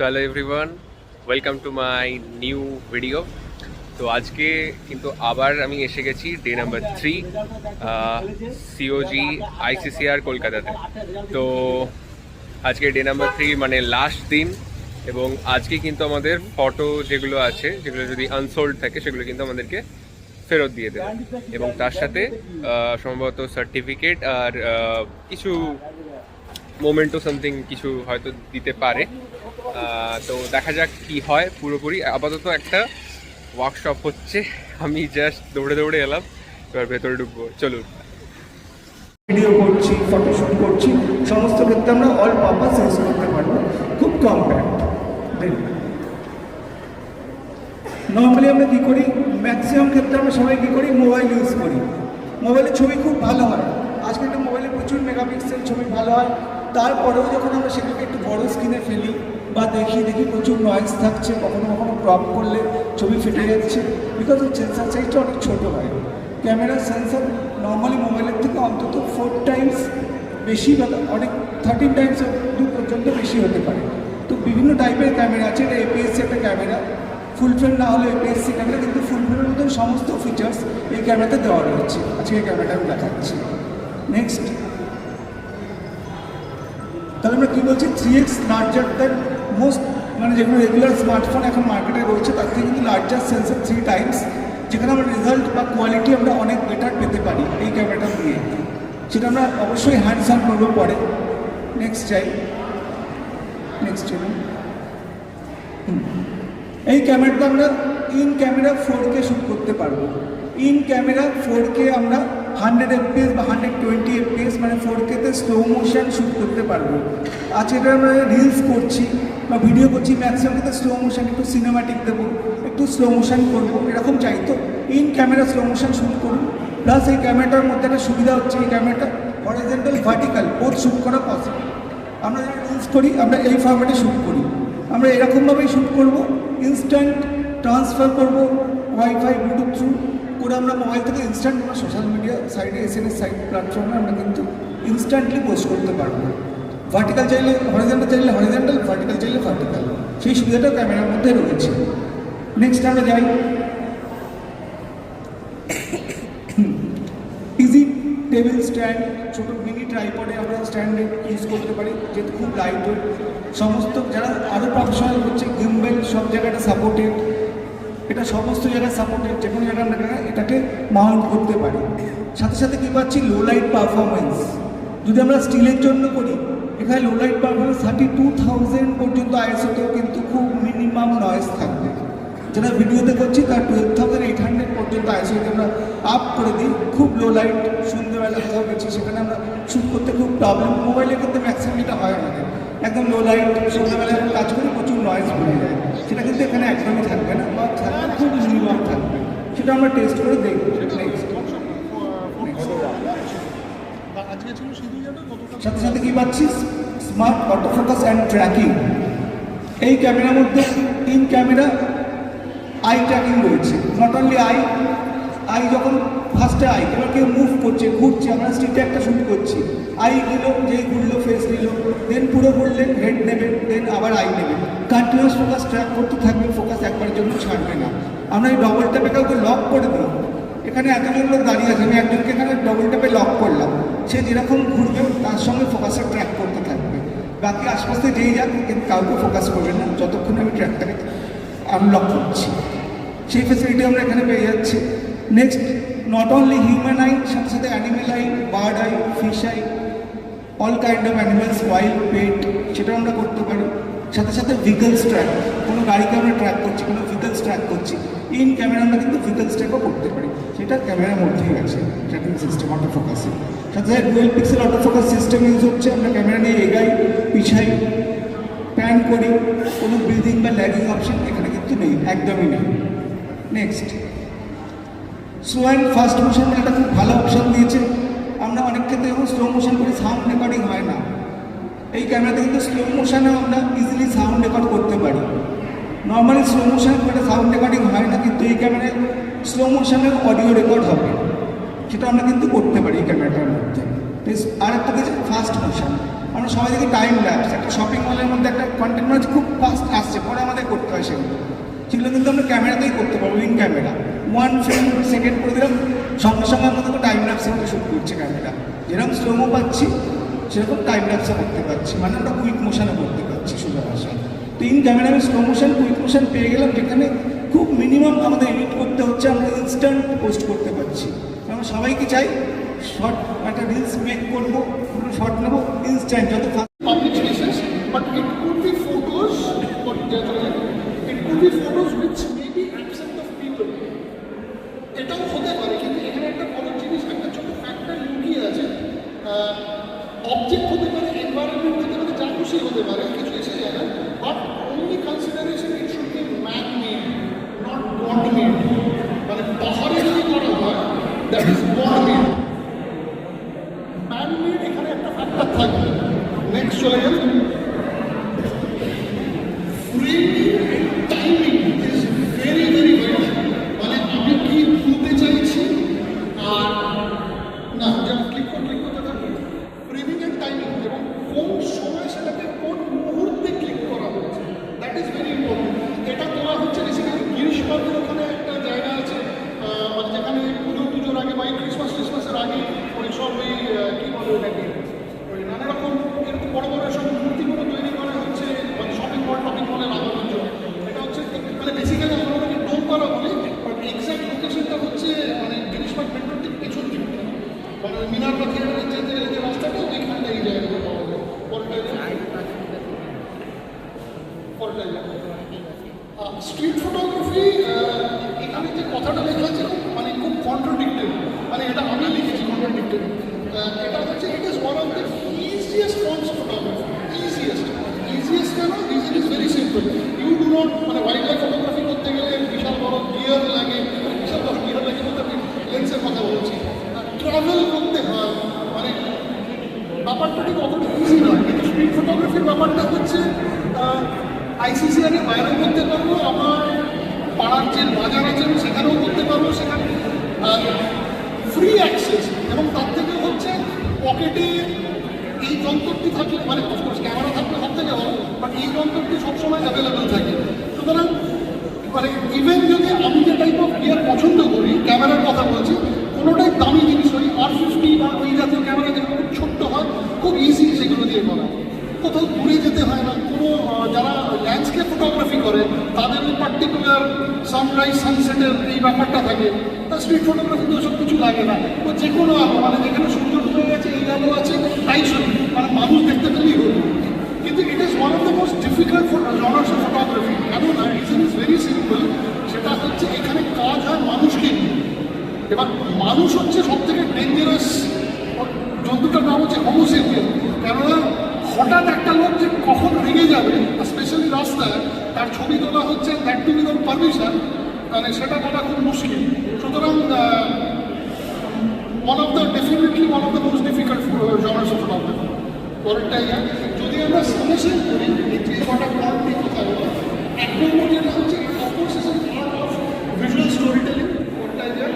তো hello everyone, welcome to my new video. তো আজকে কিন্তু আবার আমি এসে গেছি ডে নাম্বার 3 সিওজি আইসিসিআর কলকাতাতে। তো আজকে ডে নাম্বার 3 মানে লাস্ট দিন, এবং আজকে কিন্তু আমাদের ফটো যেগুলো আছে, যেগুলো যদি আনসোল্ড থাকে সেগুলো কিন্তু আমাদেরকে ফেরত দিয়ে দেবে, এবং তার সাথে সম্ভবত সার্টিফিকেট আর কিছু মোমেন্টো সামথিং কিছু হয়তো দিতে পারে। তো দেখা যাক কি হয়। পুরোপুরি আপাতত একটা ওয়ার্কশপ হচ্ছে, আমি জাস্ট দৌড়ে দৌড়ে এলাম, এবার ভেতরে ঢুকবো, চলুন। ভিডিও করছি, ফটোশ্যুট করছি, সমস্ত ক্ষেত্রে আমরা অল পারপাস ইউজ করতে পারবো, খুব কম্প্যাক্ট। নর্মালি আমরা কী করি, ম্যাক্সিমাম ক্ষেত্রে আমরা সবাই কী করি, মোবাইল ইউজ করি। মোবাইলের ছবি খুব ভালো হয়, আজকে একটা মোবাইলে প্রচুর মেগাপিক্সেল ছবি ভালো হয়। তারপরেও যখন আমরা সেটাকে একটু বড় স্ক্রিনে ফেলি বা দেখি প্রচুর নয়েজ থাকছে, কখনো কখনো ক্রপ করলে ছবি ফেটে যাচ্ছে, বিকজ ওর সেন্সার সাইজটা অনেক ছোটো হয়। ক্যামেরার সেন্সার নর্মালি মোবাইলের থেকে অন্তত 4 টাইমস বেশি বা অনেক 13 টাইমস পর্যন্ত বেশি হতে পারে। তো বিভিন্ন টাইপের ক্যামেরা আছে, এটা এপিএসসি একটা ক্যামেরা, ফুল ফ্রেম না হলে এপিএসসি ক্যামেরা, কিন্তু ফুল ফ্রেমের মতন সমস্ত ফিচার্স এই ক্যামেরাতে দেওয়া রয়েছে। আজকে এই ক্যামেরাটা আমি দেখাচ্ছি। নেক্সট, তাহলে আমরা কী বলছি, 3x লার্জার দ্যান মোস্ট, মানে যেগুলো রেগুলার স্মার্টফোন এখন মার্কেটে রয়েছে তার থেকে কিন্তু লার্জার সেন্সার 3 টাইমস, যেখানে আমরা রেজাল্ট বা কোয়ালিটি আমরা অনেক বেটার পেতে পারি এই ক্যামেরাটা দিয়ে। সেটা আমরা অবশ্যই হ্যান্ডস অন করবো পরে। নেক্সট চাই, নেক্সট চলুন। এই ক্যামেরাটা আমরা ইন ক্যামেরা 4K শ্যুট করতে পারবো। ইন ক্যামেরা 4K আমরা 100 FPS বা 120 FPS, মানে 4Kতে স্লো মোশন শ্যুট করতে পারবো। আজকে এটা আমরা রিলস করছি বা ভিডিও করছি, ম্যাক্সিমাম ক্ষেত্রে স্লো মোশন, একটু সিনেমাটিক দেবো, একটু স্লো মোশন করবো, এরকম চাই। তো in camera slow motion shoot করুন। প্লাস এই ক্যামেরাটার মধ্যে একটা সুবিধা হচ্ছে, এই ক্যামেরাটা হরিজন্টাল ভার্টিক্যাল বোথ শ্যুট করা পসিবল। আমরা যারা রিলস করি আমরা এই ফরম্যাটে শ্যুট করি, আমরা এরকমভাবেই শ্যুট করবো, ইনস্ট্যান্ট ট্রান্সফার করবো ওয়াইফাই ব্লুটুথ থ্রু করে। আমরা মোবাইল থেকে ইনস্ট্যান্ট আমরা সোশ্যাল মিডিয়া সাইটে, এসএনএস সাইট প্ল্যাটফর্মে আমরা কিন্তু ইনস্ট্যান্টলি পোস্ট করতে পারবো। ভার্টিক্যাল চাইলে হরিজন্টাল, চাইলে হরিজন্টাল, ভার্টিক্যাল চাইলে ভার্টিক্যাল, সেই সুবিধাটা ক্যামেরার মধ্যে রয়েছে। নেক্সট আমরা যাই, ইজি টেবিল স্ট্যান্ড, ছোটো মিনি ট্রাইপডে আমরা স্ট্যান্ডে ইউজ করতে পারি, যেহেতু খুব লাইট ওয়েট। সমস্ত যারা আরও প্রফেশনাল হচ্ছে, গিম্বেল সব জায়গাটা সাপোর্টেড, এটা সমস্ত জায়গায় সাপোর্টেড, যে কোনো জায়গায় আমরা এটাকে মাউন্ট করতে পারি। সাথে সাথে কী পাচ্ছি, লো লাইট পারফরমেন্স। যদি আমরা স্টিলের জন্য করি, এখানে লো লাইট পারফরমেন্স 32,000 পর্যন্ত আইএসওতেও কিন্তু খুব মিনিমাম নয়েজ থাকবে। যেটা ভিডিওতে করছি তার 12,800 পর্যন্ত আইএসও আমরা আপ করে দিই। খুব লো লাইট, সন্ধ্যেবেলা কোথাও গেছি সেখানে আমরা শ্যুট করতে খুব প্রবলেম, মোবাইলের ক্ষেত্রে ম্যাক্সিমাম এটা হয় আমাদের, একদম লো লাইট সন্ধ্যাবেলা এখন কাজ করি প্রচুর নয়েজ বেড়ে যায়, সেটা কিন্তু এখানে একদমই থাকবে না, বা থাকবে খুব মিনিমাম থাকবে। সেটা আমরা টেস্ট করে দেখব। সাথে সাথে কী পাচ্ছি, smart auto focus and tracking. এই ক্যামেরার মধ্যে ইন ক্যামেরা আই ট্র্যাকিং রয়েছে। নট অনলি আই যখন ফার্স্টে এবার কেউ মুভ করছে, ঘুরছে, আমরা স্ট্রিটে একটা শ্যুট করছি, আই দিল, যেই ঘুরলো ফেস দিল, দেন পুরো ঘুরলেন হেড নেবে, দেন আবার আই নেবে, কন্টিনিউয়াস ফোকাস ট্র্যাক করতে থাকবে, ফোকাস একবারের জন্য ছাড়বে না। আমরা এই ডবল ট্যাপে কাউকে লক করে দিই, এখানে এতজন লোক দাঁড়িয়ে আছে, আমি একজনকে এখানে ডবল ট্যাপে লক করলাম, সে যেরকম ঘুরবে তার সঙ্গে ফোকাসটা ট্র্যাক করতে থাকবে, বাকি আশপাশে যেই যাক কিন্তু কাউকে ফোকাস করবে না যতক্ষণ আমি ট্র্যাকটাকে আনলক করছি। সেই ফেসিলিটি আমরা এখানে পেয়ে যাচ্ছি। Next, not only human eye, সাথে সাথে animal eye, bird eye, fish eye, all kind of animals, wild pet, সেটাও আমরা করতে পারি। সাথে সাথে ভেহিকলস ট্র্যাক, কোনো গাড়িকে আমরা ট্র্যাক করছি, কোনো ভেহিকলস ট্র্যাক করছি, ইন ক্যামেরা আমরা কিন্তু ভেহিকলস ট্র্যাকও করতে পারি, সেটা ক্যামেরার মধ্যেই আছে ট্র্যাকিং সিস্টেম অটো ফোকাসে। সাথে সাথে dual pixel auto focus system use হচ্ছে, আমরা ক্যামেরা নিয়ে এগাই, পিছাই, প্যান করি, কোনো ব্রিদিং বা ল্যাগিং অপশন এখানে কিন্তু নেই, একদমই নেই। Next, slow and fast motion বলে একটা খুব ভালো অপশান দিয়েছে। আমরা অনেক ক্ষেত্রে যখন স্লো মোশন করি সাউন্ড রেকর্ডিং হয় না, এই ক্যামেরাতে কিন্তু স্লো মোশনেও আমরা ইজিলি সাউন্ড রেকর্ড করতে পারি। নর্মালি স্লো মোশনে খুব একটা সাউন্ড রেকর্ডিং হয় না, কিন্তু এই ক্যামেরায় স্লো মোশনেও অডিও রেকর্ড হবে, সেটা আমরা কিন্তু করতে পারি এই ক্যামেরাটার মধ্যে। আর একটা কিছু ফাস্ট মোশন, আমরা সবাই দেখি টাইম ল্যাপস, একটা শপিং মলের মধ্যে একটা কন্টেন্ট মানে খুব ফাস্ট আসছে, পরে আমাদের করতে হয় সেগুলো কিন্তু আমরা ক্যামেরাতেই করতে পারবো। ইন ক্যামেরা 1 ফ্রেম সেকেন্ড করে দিলাম, সঙ্গে সঙ্গে আমাদের টাইম ল্যাপসের মধ্যে শ্যুট করছে ক্যামেরা, যেরকম স্লোমো পাচ্ছি সেরকম টাইম ল্যাপসে করতে পারছি, মানে আমরা কুইক মোশনে করতে পারছি সোজা ভাষায়। তো ইন ক্যামেরা আমি স্লো মোশন কুইক মোশন পেয়ে গেলাম, যেখানে খুব মিনিমাম আমাদের এডিট করতে হচ্ছে, আমরা ইনস্ট্যান্ট পোস্ট করতে পারছি। আমরা সবাইকে চাই শর্ট একটা রিলস মেক করবো, শর্ট নেবো ইনস্ট্যান্ট, যত public spaces, but it could be photos, or it could be photos which may be absent of people. এটাও হতে পারে, কিন্তু এখানে একটা বড় জিনিস, একটা ছোট ফ্যাক্টর লুকিয়ে আছে। অবজেক্ট হতে পারে, এনভায়রনমেন্ট হতে পারে, যা খুশি হতে পারে, কিছু এসে যাবে, but only consideration it should be man made, not god made. মানে পাহাড়ে যদি করা হয়, that is god made. Man made এখানে একটা ফ্যাক্টর থাকবে। নেক্সট চলে গেল, timing is very very very, মানে আমি কি বলতে চাইছি আর না, যেমন ক্লিক করতে থাকবে, ফ্রেমিং এন্ড টাইমিং, এবং কোন সময় সেটাকে কোন মুহূর্তে ক্লিক করা হচ্ছে, দ্যাট ইজ ভেরি ইম্পর্টেন্ট। এটা করা হচ্ছে বেসিক্যালি গিরিশ পার্কের ওখানে একটা জায়গা আছে, মানে যেখানে পুজোর আগে বা ক্রিসমাসের আগে ওই সব ওই কী বলে ওটাকে, ওই নানা রকম এরকম বড় বড় সব মূর্তিগুলো তৈরি করা হচ্ছে, মানে শপিং মলে লাগানোর জন্য। এটা হচ্ছে মানে বেসিক্যালি আমরা ওটাকে ডোমপাড়া বলি, বাট এক্সাক্ট লোকেশনটা হচ্ছে মানে গিরিশ পার্ক মেট্রোর ঠিক পেছন দিকটা, মানে মিনারটা থিয়েটারে যেতে যে রাস্তাটা ওইখানটা এই জায়গাটা পাওয়া যায়। পরটাই স্ট্রিট ফটোগ্রাফি, এখানে যে কথাটা লেখা আছে মানে খুব কন্ট্রাডিক্টেড, মানে এটা আমি লিখেছি কন্ট্রাডিক্টেড। এটা হচ্ছে it is one of the easiest forms of photography. Easiest কেন? Reason is very simple. You do not, মানে ওয়াইল্ড লাইফ ফটোগ্রাফি করতে গেলে বিশাল বড় গিয়ার লাগে, বিশাল বড় গিয়ার লাগে বলতে আমি লেন্সের কথা বলছি, ট্রাভেল করতে হয়, মানে ব্যাপারটা ঠিক অতটা ইজি নয়। কিন্তু স্ট্রিট ফটোগ্রাফির ব্যাপারটা হচ্ছে আইসিসিআরে বাইরেও করতে পারবো, আমার পাড়ার যে বাজার আছে সেখানেও করতে পারবো, সেখানে ফ্রি অ্যাক্সেস, এবং তার থেকে হচ্ছে পকেটে এই যন্ত্রটি থাকলে, মানে অফকোর্স ক্যামেরা থাকলে সব থেকে ভালো, বাট এই যন্ত্রটি সবসময় অ্যাভেলেবেল থাকে। সুতরাং মানে ইভেন যদি আমি যে টাইপ অফ গিয়ার পছন্দ করি, ক্যামেরার কথা বলছি, কোনোটাই দামি জিনিস ওই R50 বা ওই জাতীয় ক্যামেরা যেগুলো খুব ছোট্ট হয়, খুব ইজি সেগুলো দিয়ে করা, কোথাও দূরে যেতে হয় না। কোনো যারা ল্যান্ডস্কেপ ফটোগ্রাফি করে তাদের ওই পার্টিকুলার সানরাইজ সানসেটের এই ব্যাপারটা থাকে, তা স্ট্রিট ফটোগ্রাফিতে ওসব কিছু লাগে না। তো যে কোনো আলো, মানে যেখানে সূর্য ডুবে গেছে এই আলো আছে তাই শুধু, মানে মানুষ দেখতে পেলেই হলো। কিন্তু it is one of the most difficult genres of photography. কেন না? রিজন ইজ ভেরি সিম্পল, সেটা হচ্ছে এখানে কাজ হয় মানুষকে নিয়ে। এবার মানুষ হচ্ছে সব থেকে ডেঞ্জারাস জন্তুটার নাম হচ্ছে হোমোসেপিয়ান। কেননা হঠাৎ একটা লোক যে কখন রেগে যাবে, স্পেশালি রাস্তায়, তার ছবি তোলা হচ্ছে, দ্যাট টু উইদাউট পারমিশন, মানে সেটা বলা খুব মুশকিল। সুতরাং definitely one of the most difficult genres of photography. পরেরটাই যদি আমরা সামেশন করি, যে কটা পয়েন্ট নিয়ে কথা বলো, এক নম্বর যেটা হচ্ছে of course is part of visual storytelling. পরেরটাই যায়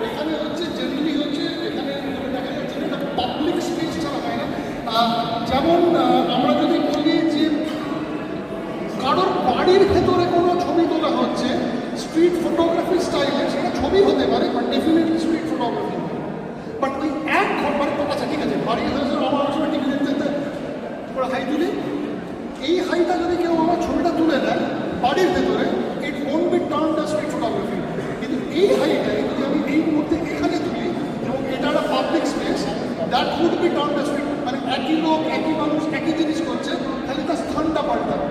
এখানে হচ্ছে জেনারেলি হচ্ছে এখানে দেখা যাচ্ছে এটা পাবলিক স্পেস ছাড়া হয় না। যেমন আমরা যদি বলি যে কারোর বাড়ির ভেতরে কোনো ছবি তোলা হচ্ছে স্ট্রিট ফটোগ্রাফি স্টাইলে, সেটা ছবি হতে পারে, but definitely street photography. But ওই এক ঘর, মানে আচ্ছা ঠিক আছে, বাড়ির হয়েছে আমার সময় টিভি দেখতে ওরা হাই তুলি, এই হাইটা যদি কেউ আমার ছবিটা তুলে দেয় বাড়ির ভেতরে, it won't be turn the street photography. কিন্তু এই হাইটাই যদি আমি এই মুহূর্তে এখানে তুলি এবং এটা একটা public space, that would be turn the street, মানে একই লোক একই মানুষ একই জিনিস করছে, খালি তার স্থানটা পাল্টাবে।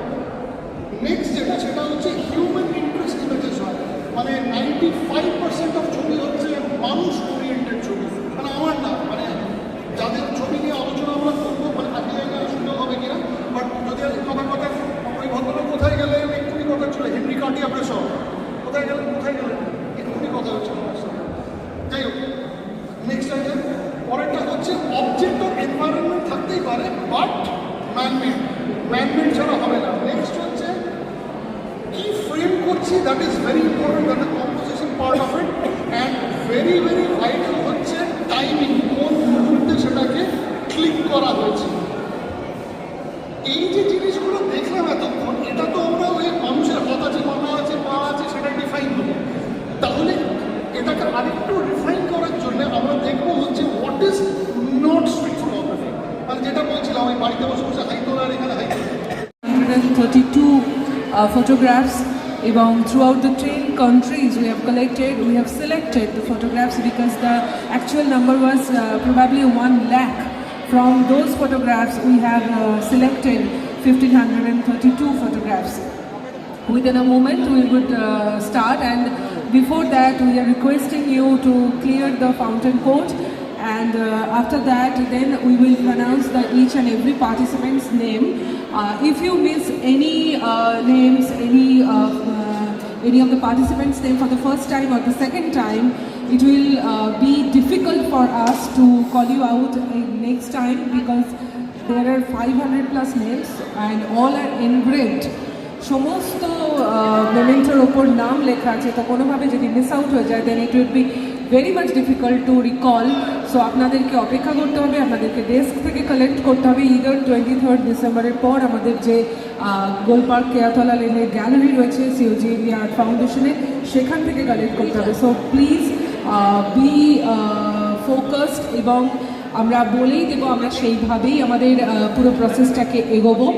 নেক্সট যেটা, সেটা হচ্ছে হিউম্যান ইন্টারেস্ট ইমেজেস হয়, মানে 95% অফ ছবি হচ্ছে মানুষ ওরিয়েন্টেড ছবি, মানে আমার না, মানে যাদের ছবি নিয়ে আলোচনা আমরা করবো, মানে আগে জায়গায় সুযোগ হবে কিনা, বাট যদি আমার কথা ওই ভদ্রলোক কোথায় গেলে এক্ষুনি কথা ছিল, হেনরি কার্টিয়ার প্রেসর কোথায় গেলেন এক্ষুনি কথা হচ্ছে আমার সাথে। যাই হোক, নেক্সট আইটেম, পরেরটা হচ্ছে অবজেক্ট অর এনভায়রনমেন্ট থাকতেই পারে, বাট ম্যানমেড ছাড়া হবে না। নেক্সট হচ্ছে কি ফ্রেম করছি, that is very important, that composition part of it, and very very vital হচ্ছে টাইমিং, কোন মুহূর্তে সেটাকে photographs. এবং throughout the 10 countries we have selected the photographs because the actual number was probably 1 lakh. From those photographs we have selected 1532 photographs. Within a moment we would start, and before that we are requesting you to clear the fountain court, and after that then we will announce each and every participant's name. If you miss any names, any of the participants' name for the first time or the second time, it will be difficult for us to call you out next time because there are 500 plus names and all are engraved. সমস্ত মেমেন্টোর ওপর নাম লেখা আছে, তো কোনোভাবে যদি miss out হয়ে যায় then it will be very much difficult to recall. So আপনাদেরকে অপেক্ষা করতে হবে, আপনাদেরকে ডেস্ক থেকে কালেক্ট করতে হবে। ইদার 23rd ডিসেম্বরের পর আমাদের যে গোলপার্ক কেয়াতলা লেনের গ্যালারি রয়েছে সিওজি ইন্ডিয়া আর্ট ফাউন্ডেশনে, সেখান থেকে কালেক্ট করতে হবে। সো প্লিজ বি ফোকাসড, এবং আমরা বলেই দেবো আমরা সেইভাবেই আমাদের পুরো প্রসেসটাকে এগোবো।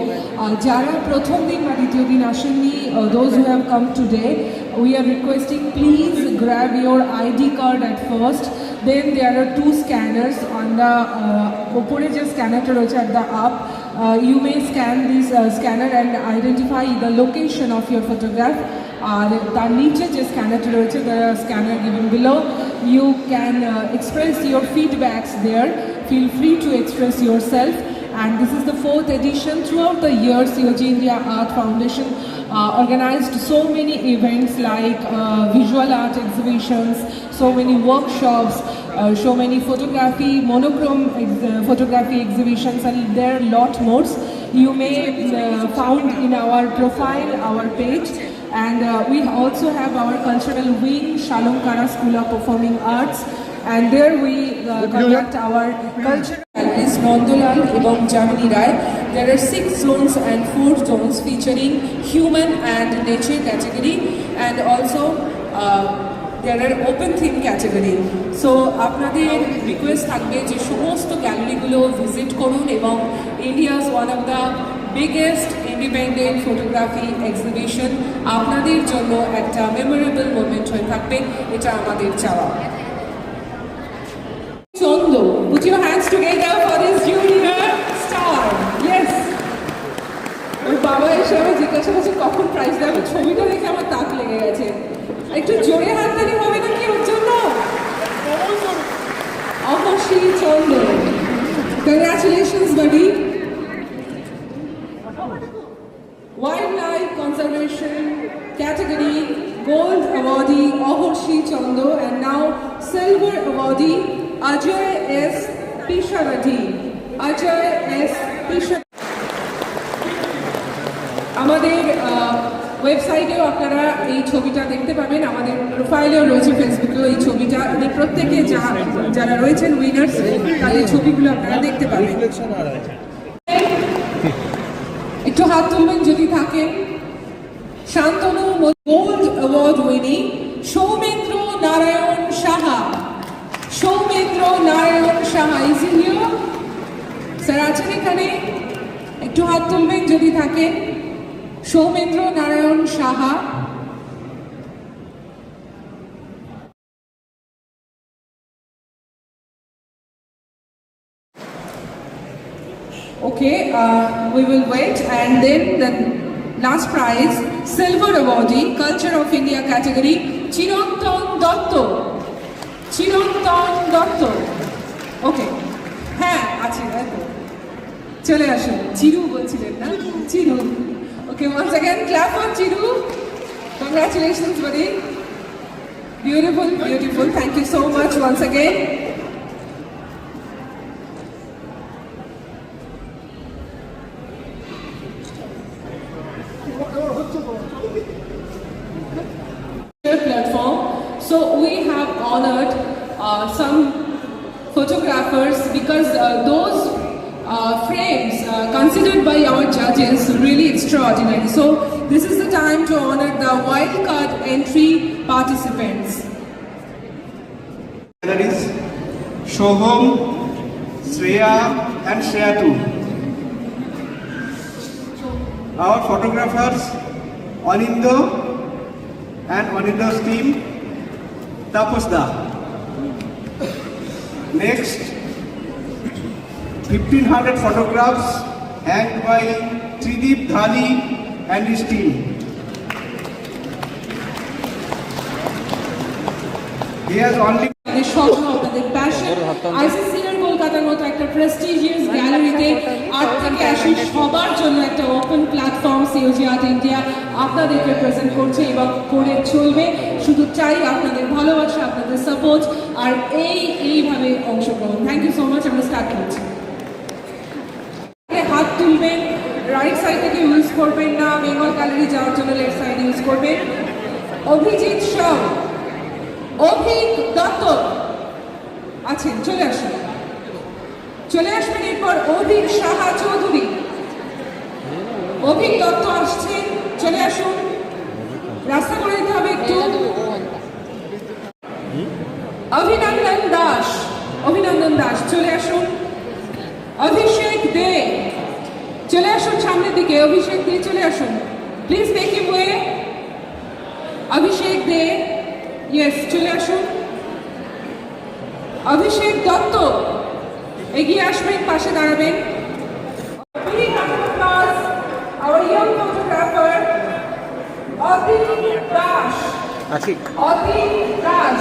যারা প্রথম দিন বা দ্বিতীয় দিন আসেননি, those who have come today, we are requesting please grab your ID card at first. Then there are 2 scanners on the opore je scanner ta roche at the up. You may scan this scanner and identify the location of your photograph. Tar niche je scanner ta roche, the scanner given below, you can express your feedbacks there. Feel free to express yourself. And this is the 4th edition. Throughout the year, COG India Art Foundation organized so many events like visual art exhibitions, so many workshops, so many photography, monochrome photography exhibitions, and there are a lot more. You may found in our profile, our page. And we also have our cultural wing, Shalomkara School of Performing Arts. And there we conduct our cultural is Nandolal এবং Jamini Rai. There are 6 zones and 4 zones featuring human and nature category, and also there are open theme category. So আপনাদের request থাকবে যে সমস্ত গ্যালারিগুলো visit করুন, এবং India's one of the biggest independent photography exhibition আপনাদের জন্য একটা মেমোরেবল মোমেন্ট হয়ে থাকবে, এটা আমাদের চাওয়া। Chondo, put your hands together for this junior star. Yes. ওর বাবা এসে আমি জিজ্ঞাসা করছি কখন প্রাইজ দেবে, ছবিটা দেখে আমার তাক লেগে গেছে। একটু জোরে হাততালি হবে নাকি ওর জন্য? অহর্ষি চন্দ্র, congratulations বাডি। Wildlife Conservation category gold awardee Ahorshi Chando, and now silver awardee Ajay S. Pisharati. Ajay S. Pisharati. আমাদের ওয়েবসাইটেও আপনারা এই ছবিটা দেখতে পাবেন, আমাদের প্রোফাইলেও রয়েছে, ফেসবুকেও এই ছবিটা, প্রত্যেকে যারা রয়েছেন উইনার্স তাদের ছবিগুলো আপনারা দেখতে পাবেন। একটু হাত তুলবেন যদি থাকেন। Shantanu gold award winning Soumendra Narayan Saha. Soumendra Narayan Saha is in you? Sir আছেন এখানে? একটু হাত তুলবেন যদি থাকেন। Soumendra Narayan Saha. Okay, we will wait, and then the last prize, silver awardee, Culture of India category, Chirantan Dotto. Chirantan Dotto. Okay. হ্যাঁ আছে, চলে আসুন। চিরু বলছিলেন না? চিরু। Okay, once again, clap for Chiru. Congratulations, buddy. Beautiful, beautiful. Thank you so much once again. Platform. So we have honored some photographers because those frames considered by our judges really extraordinary. So this is the time to honor the wildcard entry participants. Galleries, Shoham, Shreya and Shreya too. Our photographers Anindo and Anindo's team, Tapas Da. Next, 1500 photographs hanged by Trideep Dhani and his team. He has only আপনাদের স্বপ্ন, আপনাদের passion, ICCR কলকাতার মতো একটা prestigious গ্যালারিতে 8 থেকে 80 সবার জন্য একটা ওপেন প্ল্যাটফর্ম সিওজি আর্ট ইন্ডিয়া আপনাদেরকে প্রেজেন্ট করছে এবং করে চলবে। শুধু চাই আপনাদের ভালোবাসা, আপনাদের সাপোর্ট আর এইভাবে অংশগ্রহণ। Thank you so much. আমরা স্টার্ট করছি। হাত তুলবেন, রাইট সাইড থেকে ইউজ করবেন না, বেঙ্গল গ্যালারি যাওয়ার জন্য লেফট সাইড ইউজ করবেন। অভিজিৎ শাহ, অভিক দত্ত আছেন, চলে আসুন, চলে আসবেন। এরপর অভিক সাহা চৌধুরী, অভিক দত্ত আসছেন, চলে আসুন, রাস্তা করে দিতে হবে একটু। অভিনন্দন দাস, অভিনন্দন দাস চলে আসুন। অভিষেক দে চলে আসুন সামনের দিকে, অভিষেক দে চলে আসুন, please make him way. Abhishek De, yes চলে আসুন। অভিষেক দত্ত এগিয়ে আসবেন, পাশে দাঁড়াবেন। our young photographer অদিত দাস, অদিত দাস।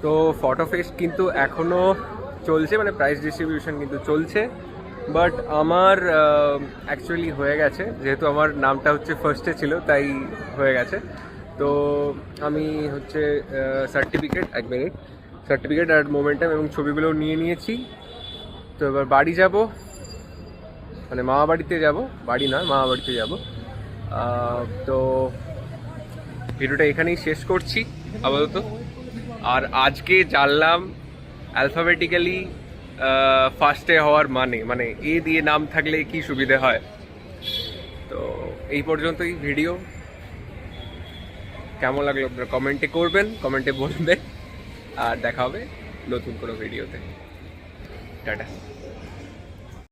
তো ফটো ফেস্ট কিন্তু এখনও চলছে, মানে প্রাইজ ডিস্ট্রিবিউশন কিন্তু চলছে, বাট আমার অ্যাকচুয়ালি হয়ে গেছে, যেহেতু আমার নামটা হচ্ছে ফার্স্টে ছিল তাই হয়ে গেছে। তো আমি হচ্ছে সার্টিফিকেট আর মোমেন্টাম এবং ছবিগুলো নিয়ে নিয়েছি। তো এবার বাড়ি যাব, মানে মামা বাড়িতে যাব, বাড়ি নয় মামা বাড়িতে যাব। তো ভিডিওটা এখানেই শেষ করছি আপাতত। আর আজকে জানলাম অ্যালফাবেটিক্যালি ফার্স্টে হওয়ার মানে এ দিয়ে নাম থাকলে কি সুবিধে হয়। তো এই পর্যন্তই ভিডিও। কেমন লাগলো আপনারা কমেন্টে করবেন, কমেন্টে বলবেন, আর দেখা হবে নতুন কোনো ভিডিওতে। টাটা।